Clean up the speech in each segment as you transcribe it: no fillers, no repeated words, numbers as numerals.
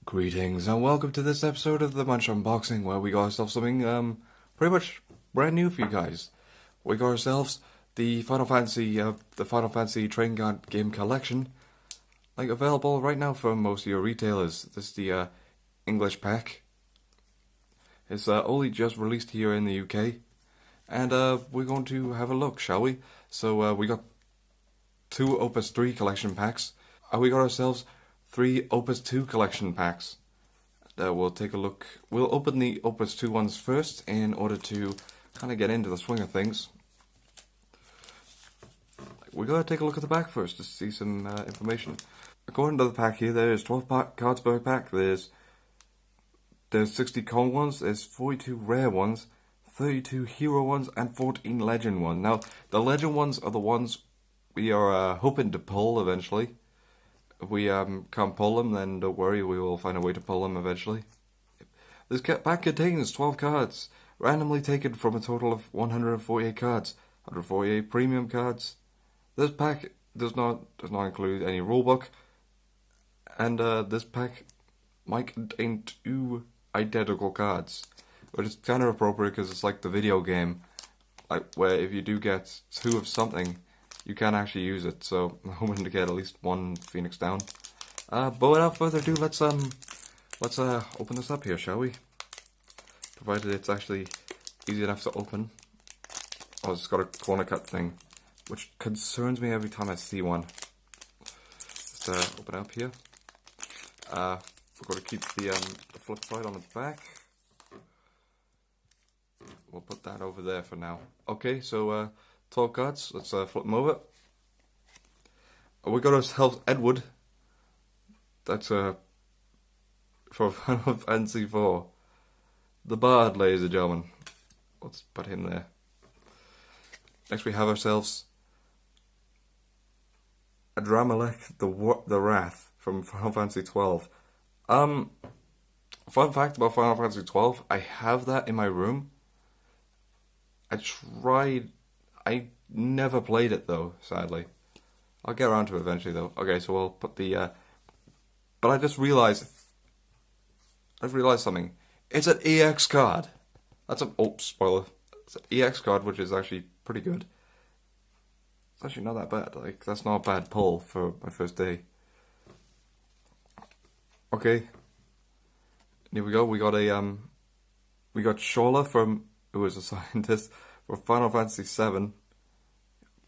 Greetings and welcome to this episode of the Munch Unboxing, where we got ourselves something pretty much brand new for you guys. We got ourselves the Final Fantasy Trading Card Game Collection, available right now for most of your retailers. This is the English pack. It's only just released here in the UK, and we're going to have a look, shall we? So we got two Opus 3 collection packs, and we got ourselves 3 Opus 2 collection packs. We'll take a look. We'll open the Opus 2 ones first in order to kind of get into the swing of things. We gotta take a look at the back first to see some information. According to the pack here, there's 12 cards per pack. There's 60 common ones, there's 42 rare ones, 32 hero ones, and 14 legend ones. Now, the legend ones are the ones we are hoping to pull eventually. If we can't pull them, then don't worry, we will find a way to pull them eventually. This pack contains 12 cards, randomly taken from a total of 148 cards, 148 premium cards. This pack does not include any rulebook, and this pack might contain 2 identical cards, which is kind of appropriate because it's like the video game, where if you do get 2 of something, you can actually use it. So I'm hoping to get at least 1 Phoenix down. But without further ado, let's open this up here, shall we? Provided it's actually easy enough to open. Oh, it's got a corner cut thing, which concerns me every time I see one. Just open it up here. We've got to keep the flip side on the back. We'll put that over there for now. Okay, so 12 cards. Let's flip them over. We got ourselves Edward. That's for Final Fantasy IV. The Bard, ladies and gentlemen. Let's put him there. Next we have ourselves Adramelech the Wrath from Final Fantasy XII. Fun fact about Final Fantasy XII, I have that in my room. I never played it though, sadly. I'll get around to it eventually though. Okay, so we'll put the but I just realized something. It's an EX card. That's spoiler. It's an EX card, which is actually pretty good. It's actually not that bad. That's not a bad pull for my first day. Okay. Here we go. We got Shola who is a scientist for Final Fantasy VII.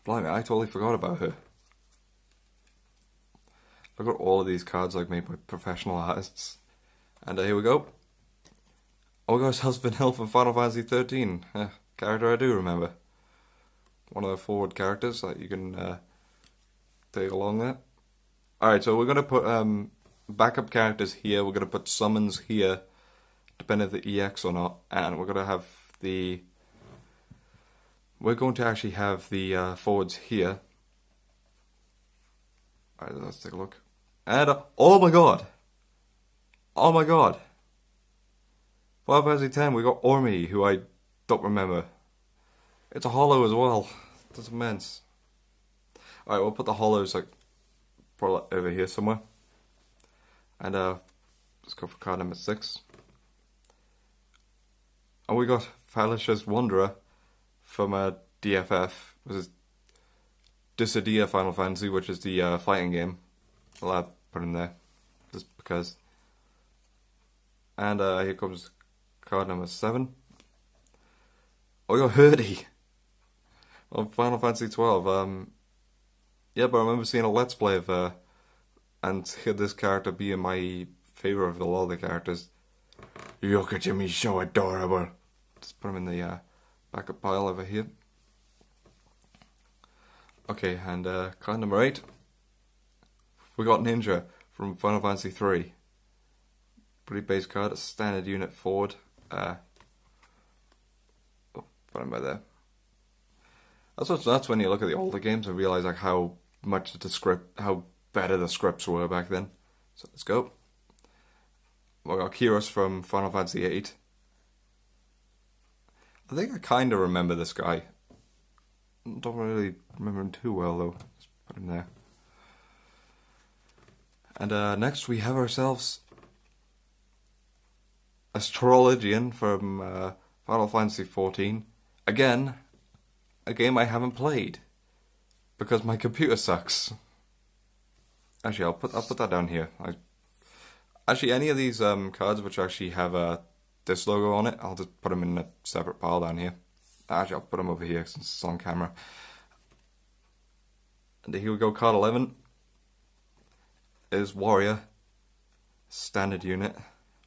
Blimey, I totally forgot about her. Look at all of these cards made by professional artists. And here we go. Oh, we got ourselves Vanille from Final Fantasy XIII. Character I do remember. One of the forward characters that you can take along there. Alright, so we're going to put backup characters here. We're going to put summons here, depending if the EX or not. And we're going to have we're going to actually have the forwards here. Alright, let's take a look. And, oh my god! Oh my god! Final Fantasy X, we got Ormi, who I don't remember. It's a holo as well. That's immense. Alright, we'll put the holos, probably over here somewhere. And, let's go for card number 6. And we got Felicia's Wanderer from DFF, which is Dissidia Final Fantasy, which is the fighting game. I'll put in there, just because. And here comes card number 7. Oh, we got Hurdy of Final Fantasy XII. Yeah, but I remember seeing a Let's Play of her, and this character being my favourite of a lot of the characters. Look at him, he's so adorable. Just put him in the backup pile over here. Okay, and card number 8. We got Ninja from Final Fantasy III. Pretty base card, a standard unit forward. Put him by there. That's when you look at the older games and realise how better the scripts were back then. So let's go. We got Kyros from Final Fantasy VIII. I think I kind of remember this guy. Don't really remember him too well though. Let's put him there. And next we have ourselves Astrologian from Final Fantasy XIV. Again, a game I haven't played because my computer sucks. Actually, I'll put that down here. Actually, any of these cards which actually have this logo on it, I'll just put them in a separate pile down here. Actually, I'll put them over here since it's on camera. And here we go. Card 11 is Warrior. Standard unit.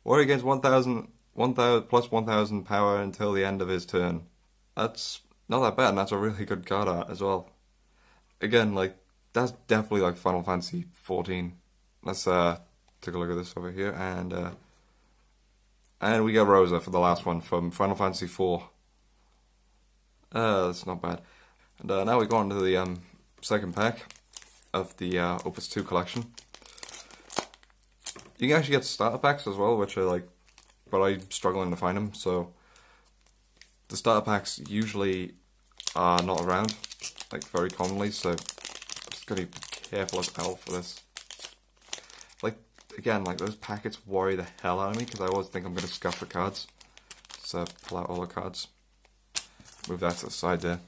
Warrior gains 1,000 plus 1,000 power until the end of his turn. That's not that bad, and that's a really good card art as well. Again, like, that's definitely like Final Fantasy XIV. Let's take a look at this over here, and we got Rosa for the last one from Final Fantasy IV. That's not bad. And now we go on to the second pack of the Opus 2 collection. You can actually get starter packs as well, which are like, but I'm struggling to find them. So the starter packs usually are not around, like very commonly. So I'm just gotta be careful as hell for this. Like again, like those packets worry the hell out of me because I always think I'm gonna scuff the cards. So pull out all the cards. Move that to the side there.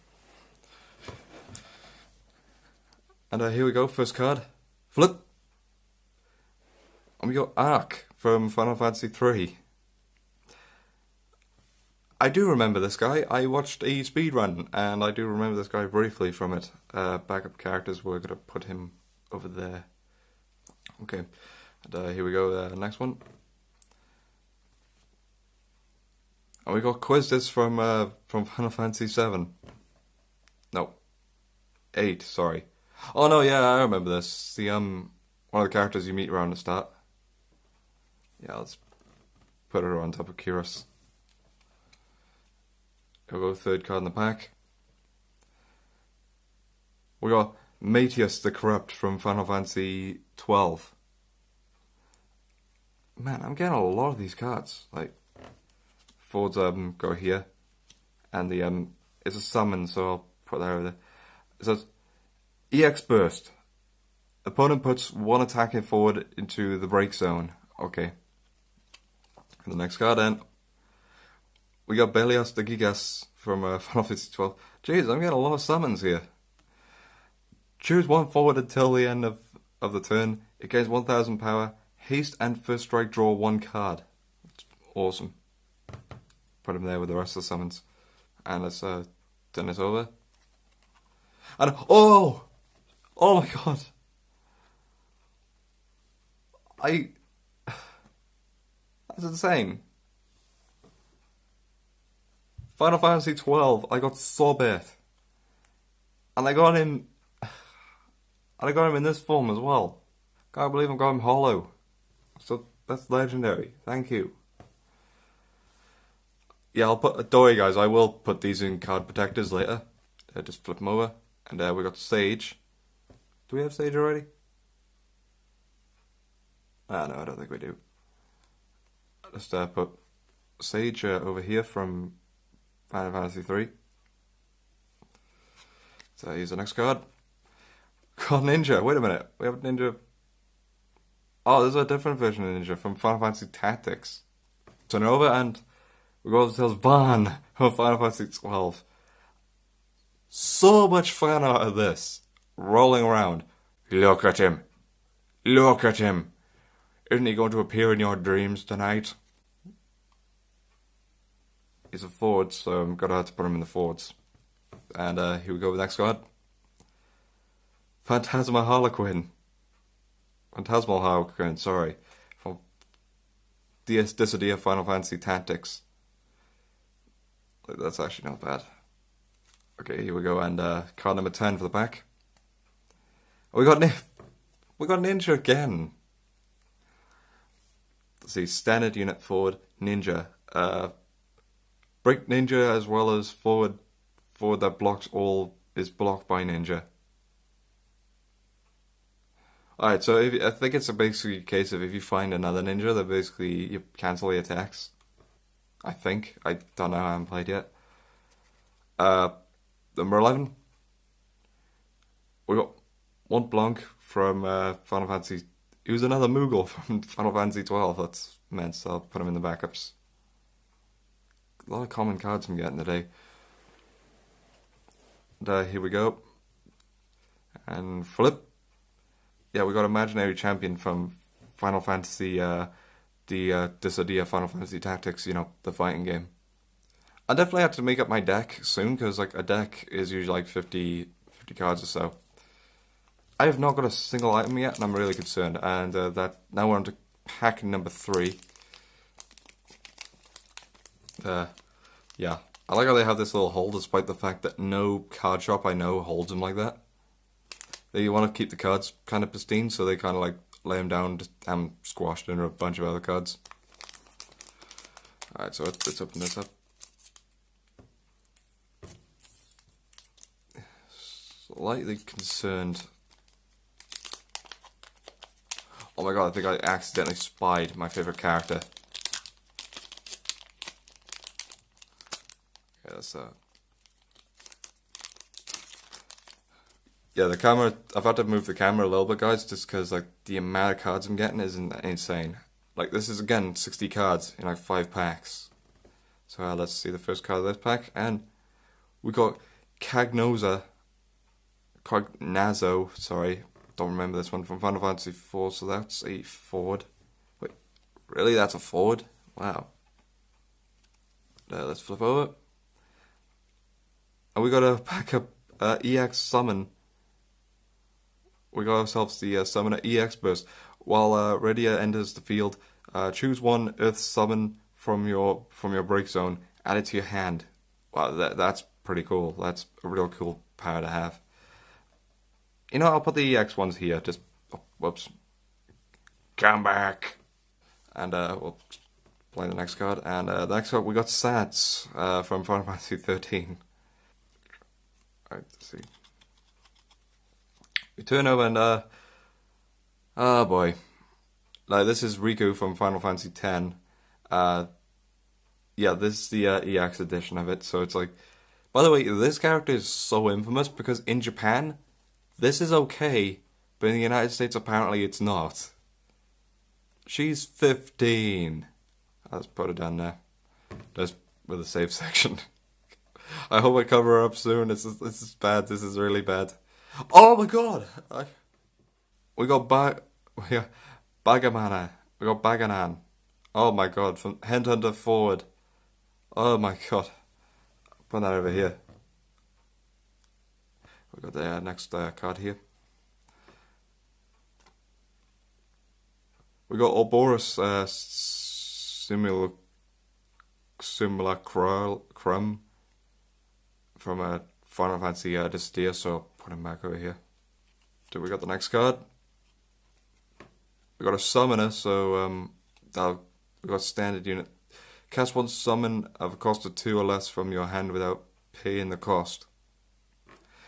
And here we go, first card. Flip! And we got Ark from Final Fantasy III. I do remember this guy. I watched a speedrun, and I do remember this guy briefly from it. Backup characters, we're going to put him over there. Okay, and here we go, next one. And we got Quizdis from Final Fantasy VII. No, 8, sorry. Oh no, yeah, I remember this. The one of the characters you meet around the start. Yeah, let's put her on top of Kyros. We'll go third card in the pack. We got Mateus the Corrupt from Final Fantasy XII. Man, I'm getting a lot of these cards. Like, Ford's go here. And the it's a summon, so I'll put that over there. It says EX Burst. Opponent puts one attacking forward into the break zone. Okay. And the next card then. We got Belios the Gigas from Final Fantasy XII. Jeez, I'm getting a lot of summons here. Choose one forward until the end of the turn. It gains 1,000 power. Haste and first strike, draw one card. That's awesome. Put him there with the rest of the summons. And let's turn this over. And oh my god! That's insane. Final Fantasy XII, I got Sorbet. And I got him in this form as well. Can't believe I got him hollow. So that's legendary. Thank you. Yeah, don't worry guys, I will put these in card protectors later. Just flip them over. And we got Sage. Do we have Sage already? No, I don't think we do. Just put Sage over here from Final Fantasy III. So here's the next card. Got Ninja. Wait a minute. We have Ninja. Oh, there's a different version of Ninja from Final Fantasy Tactics. Turn it over and we got ourselves Van from Final Fantasy XII. So much fun out of this. Rolling around. Look at him. Look at him. Isn't he going to appear in your dreams tonight? He's a forward, so I'm gonna have to put him in the forwards. And here we go with the next card. Phantasmal Harlequin, sorry. From Dissidia Final Fantasy Tactics. That's actually not bad. Okay, here we go, and card number 10 for the pack. Oh, we got Ninja again. Let's see, standard unit forward, Ninja. Break Ninja as well as forward that blocks all is blocked by Ninja. Alright, so I think it's basically a case of if you find another Ninja, then basically you cancel the attacks. I think. I don't know, I haven't played yet. Number 11. We got Mont Blanc from Final Fantasy. He was another Moogle from Final Fantasy XII. That's meant, so I'll put him in the backups. A lot of common cards I'm getting today. And here we go. And flip. Yeah, we got Imaginary Champion from Final Fantasy, Dissidia Final Fantasy Tactics, you know, the fighting game. I definitely have to make up my deck soon, because like a deck is usually like 50 cards or so. I have not got a single item yet, and I'm really concerned. And that now we're on to pack number 3. Yeah, I like how they have this little hole, despite the fact that no card shop I know holds them like that. They want to keep the cards kind of pristine, so they kind of like lay them down just squashed into a bunch of other cards. Alright, so let's open this up. Slightly concerned. Oh my god, I think I accidentally spied my favorite character. Yeah, that's yeah, the camera, I've had to move the camera a little bit, guys, just because like the amount of cards I'm getting is insane. Like, this is again 60 cards in like 5 packs. So let's see the first card of this pack, and we got Cognazo, sorry, don't remember this one, from Final Fantasy IV, so that's a forward. Wait, really? That's a forward? Wow. Let's flip over. And we got a pack of EX Summon. We got ourselves the Summoner EX Burst. While Redia enters the field, choose one Earth Summon from your break zone, add it to your hand. Wow, that's pretty cool. That's a real cool power to have. You know, I'll put the EX ones here. Just, oh, whoops. Come back. And we'll play the next card. And the next card, we got Sats from Final Fantasy 13. Alright, let's see. We turn over and, oh boy. Like, this is Riku from Final Fantasy X. Yeah, this is the EX edition of it, so it's like... By the way, this character is so infamous because in Japan, this is okay, but in the United States, apparently it's not. She's 15. Let's put her down there. Just with a save section. I hope I cover her up soon. This is bad. This is really bad. Oh my god! We got Bagamana. We got Baganan. Oh my god, from Headhunter forward. Oh my god. Put that over here. We got the next card here. We got Ouroboros Simulacrum from Final Fantasy Dissidia, so I'll put him back over here. So we got the next card. We got a Summoner, so we got standard unit. Cast one summon of a cost of 2 or less from your hand without paying the cost.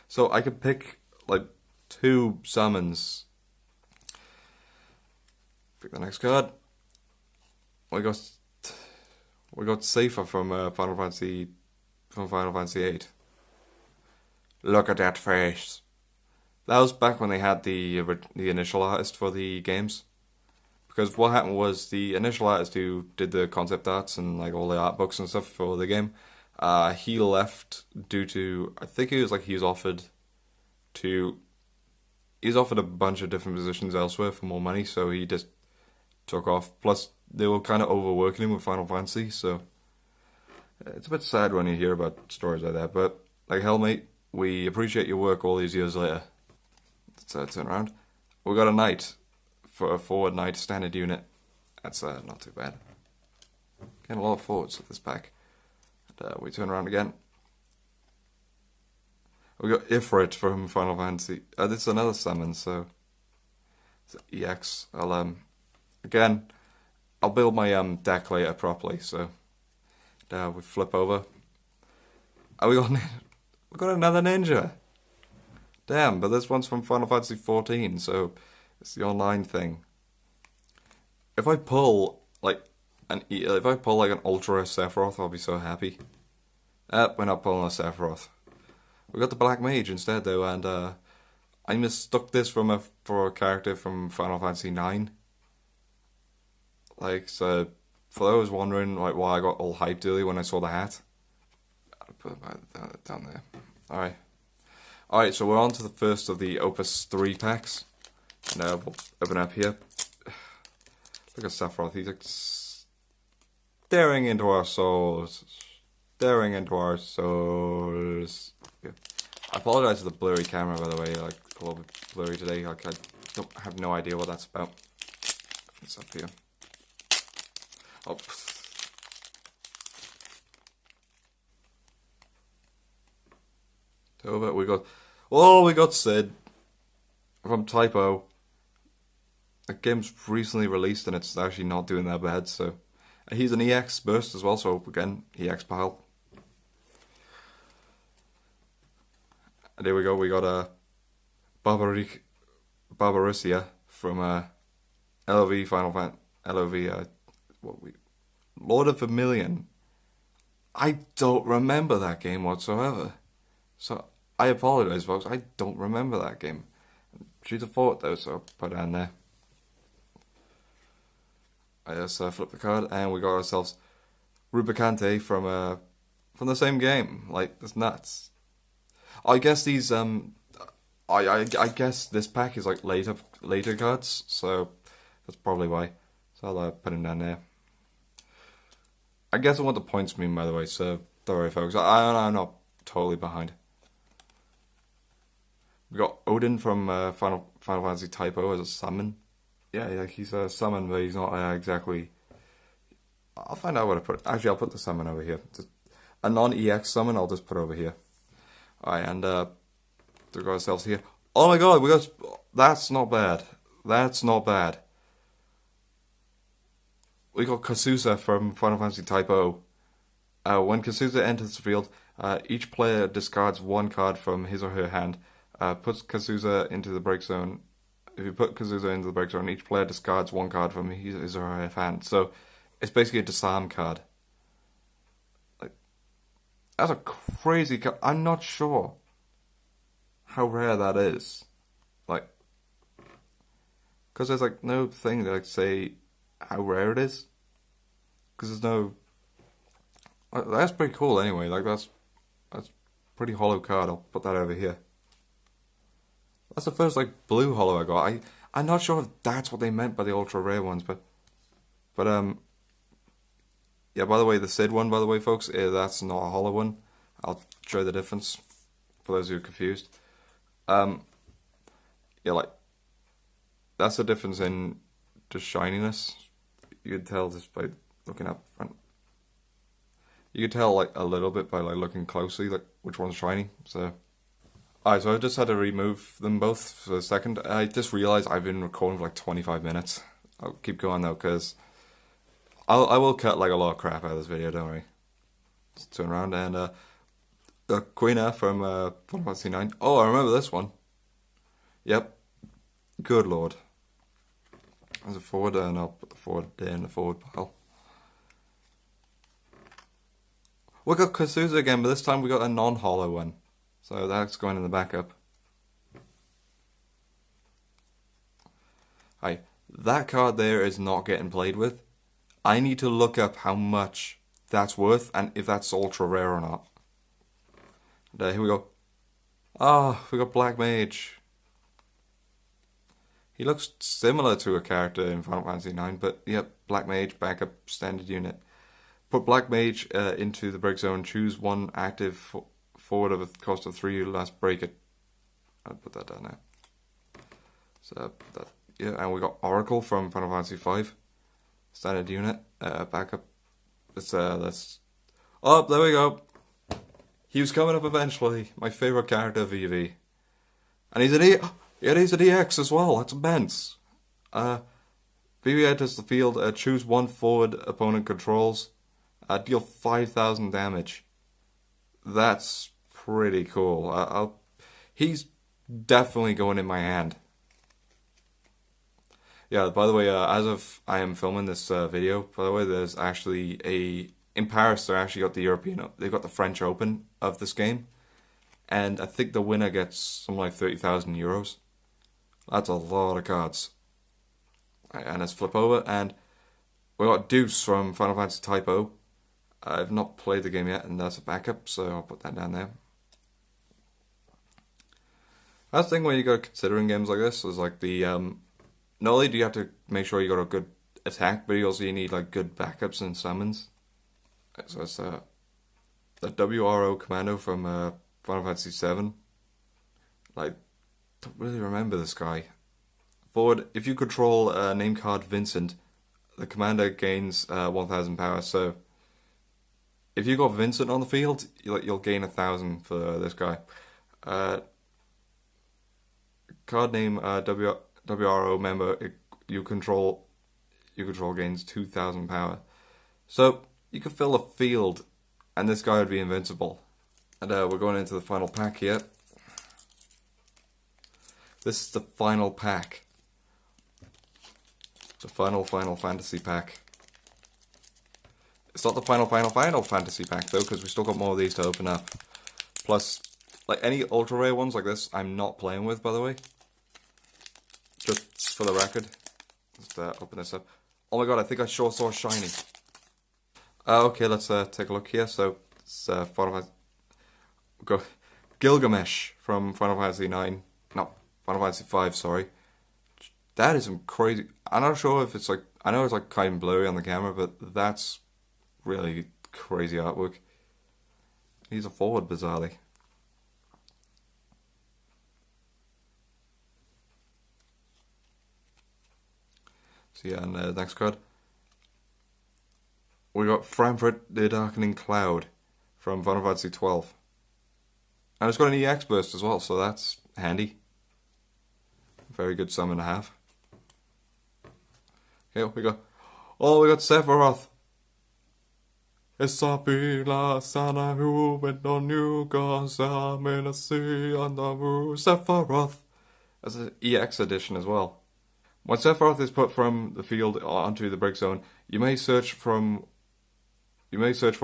So I could pick like 2 summons. Pick the next card. We got Safer from Final Fantasy VIII. Look at that face. That was back when they had the initial artist for the games. Because what happened was the initial artist who did the concept arts and like all the art books and stuff for the game, he left due to, I think he was offered a bunch of different positions elsewhere for more money, so he just took off. Plus, they were kind of overworking him with Final Fantasy, so it's a bit sad when you hear about stories like that. But like, hell, mate, we appreciate your work all these years later. Let's turn around. We got a knight. For a forward knight standard unit. That's not too bad. Getting a lot of forwards with this pack. And, we turn around again. We got Ifrit from Final Fantasy. This is another summon, so it's EX. Again, I'll build my deck later properly. So we flip over. Oh, we got another ninja. Damn, but this one's from Final Fantasy 14, so it's the online thing. If I pull like an Ultra Sephiroth, I'll be so happy. We're not pulling a Sephiroth. We got the Black Mage instead though, and I mistook this for a character from Final Fantasy IX. Like, so for those wondering like why I got all hyped early when I saw the hat, I'll put it down there. Alright, so we're on to the first of the Opus 3 packs. Now we'll open up here. Look at Sephiroth, he's like staring into our souls. Staring into our souls. Yeah. I apologise for the blurry camera, by the way, like a little bit blurry today. Like I don't have no idea what that's about. It's up here. Oh. Over, we got Sid from Typo. The game's recently released and it's actually not doing that bad, so he's an EX burst as well, so again, EX pile. And there we go, we got a Barbarissia from LOV Final Fan LOV Lord of Vermilion. I don't remember that game whatsoever. So I apologise, folks, I don't remember that game. She's a fort though, so I'll put it in there. I just flip the card and we got ourselves Rubicante from the same game. Like, that's nuts. I guess these I guess this pack is like later cards, so that's probably why. So I'll put him down there. I guess I want the points meme, by the way, so don't worry, folks. I'm not totally behind. We got Odin from Final Fantasy Typo as a summon. Yeah, he's a summon, but he's not exactly. I'll find out what I put. Actually, I'll put the summon over here. A non-EX summon, I'll just put over here. Alright, and we got ourselves here. Oh my god, we got. That's not bad. That's not bad. We got Kazusa from Final Fantasy Typo. When Kazusa enters the field, each player discards one card from his or her hand. Puts Kazusa into the break zone. If you put Kazusa into the break zone, each player discards one card from his or her hand. So it's basically a disarm card. Like, that's a crazy card. I'm not sure how rare that is. Like, because there's like no thing to like say how rare it is. Because there's no. That's pretty cool anyway. Like that's pretty hollow card. I'll put that over here. That's the first like blue hollow I got. I'm not sure if that's what they meant by the ultra rare ones, but yeah. By the way, the Sid one, by the way, folks, that's not a hollow one. I'll show the difference for those who are confused. Yeah, like that's the difference in just shininess. You could tell just by looking up front. You could tell like a little bit by like looking closely, like which one's shiny. So. Alright, so I just had to remove them both for a second. I just realised I've been recording for like 25 minutes. I'll keep going though, because I will cut like a lot of crap out of this video, don't worry. Let's turn around and Quina from Final Fantasy 9. Oh, I remember this one. Yep. Good lord. There's a forward, and I'll put the forward there in the forward pile. We got Kazusa again, but this time we got a non-hollow one. So that's going in the backup. Hi, that card there is not getting played with. I need to look up how much that's worth and if that's ultra rare or not. And here we go. Ah, we got Black Mage. He looks similar to a character in Final Fantasy 9, but yep, Black Mage, backup, standard unit. Put Black Mage into the break zone, choose one active forward of a cost of 3, last break it. I'll put that down there. So that, yeah, and we got Oracle from Final Fantasy 5, standard unit, backup. Let's oh, there we go. He was coming up eventually. My favorite character, VV, and he's an he's an EX as well. That's immense. VV enters the field. Choose one forward opponent controls. Deal 5,000 damage. That's pretty cool. He's definitely going in my hand. Yeah, by the way, as of I am filming this video, by the way, there's actually in Paris, they actually got they've got the French Open of this game. And I think the winner gets something like 30,000 euros. That's a lot of cards. Right, and let's flip over, and We got Deuce from Final Fantasy Type O. I've not played the game yet, and that's a backup, so I'll put that down there. That's the thing when you go considering games like this is like the not only do you have to make sure you got a good attack, but you need like good backups and summons. So it's the WRO Commando from Final Fantasy VII. Like, don't really remember this guy. Forward, if you control name card Vincent, the commander gains 1,000 power. So if you got Vincent on the field, you'll gain 1,000 for this guy. Card name WRO member you control gains 2,000 power. So you could fill a field, and this guy would be invincible. And we're going into the final pack here. This is the final pack. The final fantasy pack. It's not the final fantasy pack though, because we still got more of these to open up. Plus, like any ultra rare ones like this, I'm not playing with, by the way. Just for the record. Let's open this up. Oh my god, I think I sure saw shiny. Okay, let's take a look here. So it's Final Fantasy. Go Gilgamesh from Final Fantasy 9. No, Final Fantasy 5. Sorry. That is some crazy. I'm not sure if it's like. I know it's like kind of blurry on the camera, but that's really crazy artwork. He's a forward, bizarrely. So yeah, and the next card. We got Frankfurt the Darkening Cloud from Final Fantasy 12. And it's got an EX burst as well, so that's handy. Very good summon to have. Here we go. Oh, we got Sephiroth. Isabella Sana who went on you Gaza Menacee on the move Sephiroth. That's an EX edition as well. When Sephiroth is put from the field onto the break zone, you may search for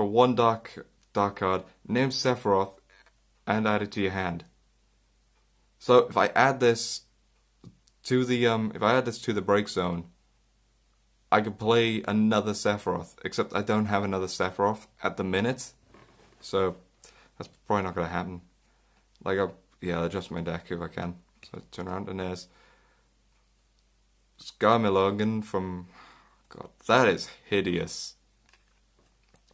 one dark card named Sephiroth and add it to your hand. So if I add this to the break zone, I could play another Sephiroth, except I don't have another Sephiroth at the minute, so that's probably not going to happen. Like, I'll adjust my deck if I can. So turn around and there's Skarmilogan from. God, that is hideous.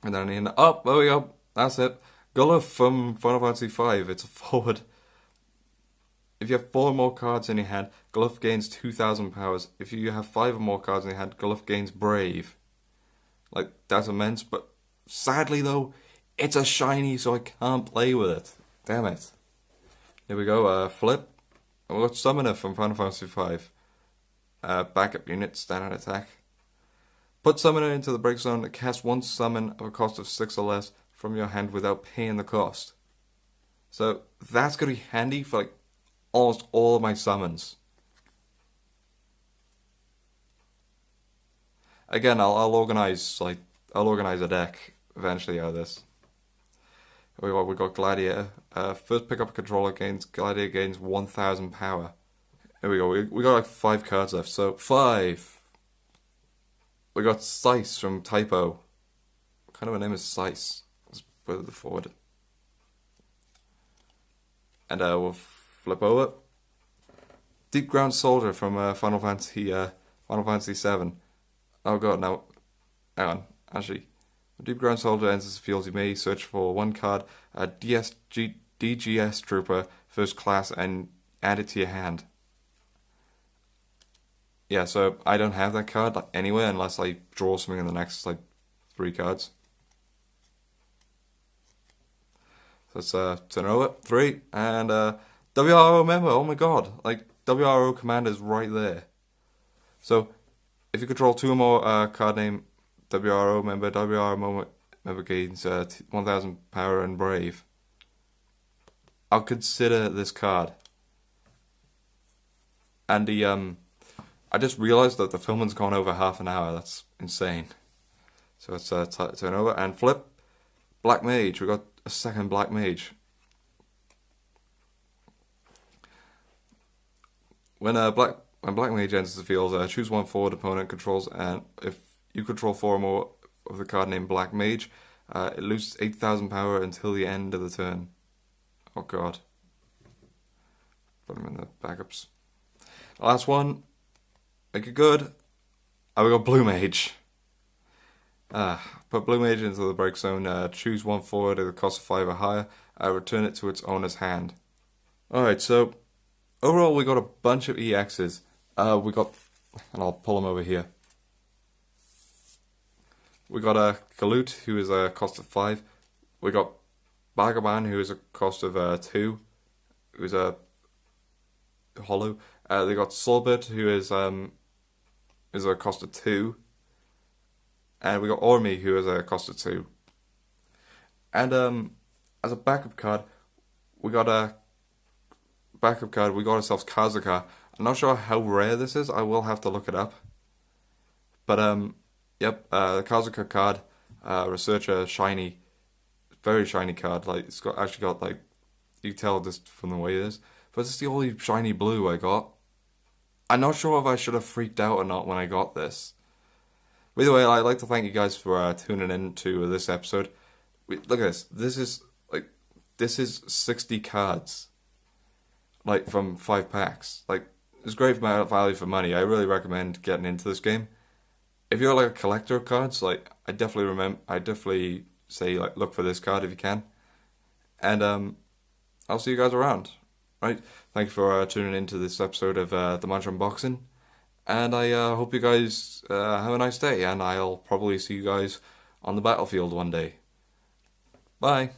And then there we go. That's it. Gulluf from Final Fantasy V. It's a forward. If you have 4 more cards in your hand, Gulluf gains 2,000 powers. If you have 5 or more cards in your hand, Gulluf gains Brave. Like, that's immense, but sadly though, it's a shiny, so I can't play with it. Damn it. Here we go, flip. And we've got Summoner from Final Fantasy V. Backup unit, standard attack. Put Summoner into the break zone and cast 1 summon of a cost of 6 or less from your hand without paying the cost. So, that's going to be handy for like almost all of my summons. Again, I'll organize a deck eventually out of this. We got Gladiator. First pick up a controller Gladiator gains 1,000 power. Here we go. We got like 5 cards left. So 5. We got Sice from Type O. What kind of a name is Sice? Let's put it forward. And we'll flip over. Deep Ground Soldier from Final Fantasy VII. Oh god, no. Hang on. Actually, when Deep Ground Soldier enters the field, you may search for 1 card, a DGS Trooper, first class, and add it to your hand. Yeah, so I don't have that card anywhere unless I draw something in the next 3 cards. So let's turn over. 3 and WRO member. Oh my god, WRO command is right there. So if you control 2 or more card name WRO member gains 1,000 power and Brave. I'll consider this card. And I just realised that the filming's gone over half an hour. That's insane. So let's turn over and flip. Black Mage. We got a second Black Mage. When Black Mage enters the field, choose 1 forward opponent controls, and if You control 4 or more of the card named Black Mage. It loses 8,000 power until the end of the turn. Oh god. Put them in the backups. The last one. Make it good. We got Blue Mage. Put Blue Mage into the break zone. Choose one forward at the cost of 5 or higher. Return it to its owner's hand. Alright, so overall we got a bunch of EXs. We got, and I'll pull them over here. We got a Galoot, who is a cost of 5. We got Bagaban, who is a cost of 2. Who's a hollow. They got Sorbet, who is a cost of 2. And we got Ormi, who is a cost of 2. And as a backup card, we got ourselves Kazuka. I'm not sure how rare this is. I will have to look it up. But yep, the Kazuka card, Researcher, shiny, very shiny card. Like it's actually got like, you can tell just from the way it is. But it's the only shiny blue I got. I'm not sure if I should have freaked out or not when I got this. But either way, I'd like to thank you guys for tuning in to this episode. Look at this. This is 60 cards. Like, from 5 packs. Like, it's great value for money. I really recommend getting into this game. If you're like a collector of cards, like, I definitely say, like, look for this card if you can. And, I'll see you guys around. Right? Thank you for tuning in to this episode of the Munch Unboxing. And I hope you guys have a nice day. And I'll probably see you guys on the battlefield one day. Bye.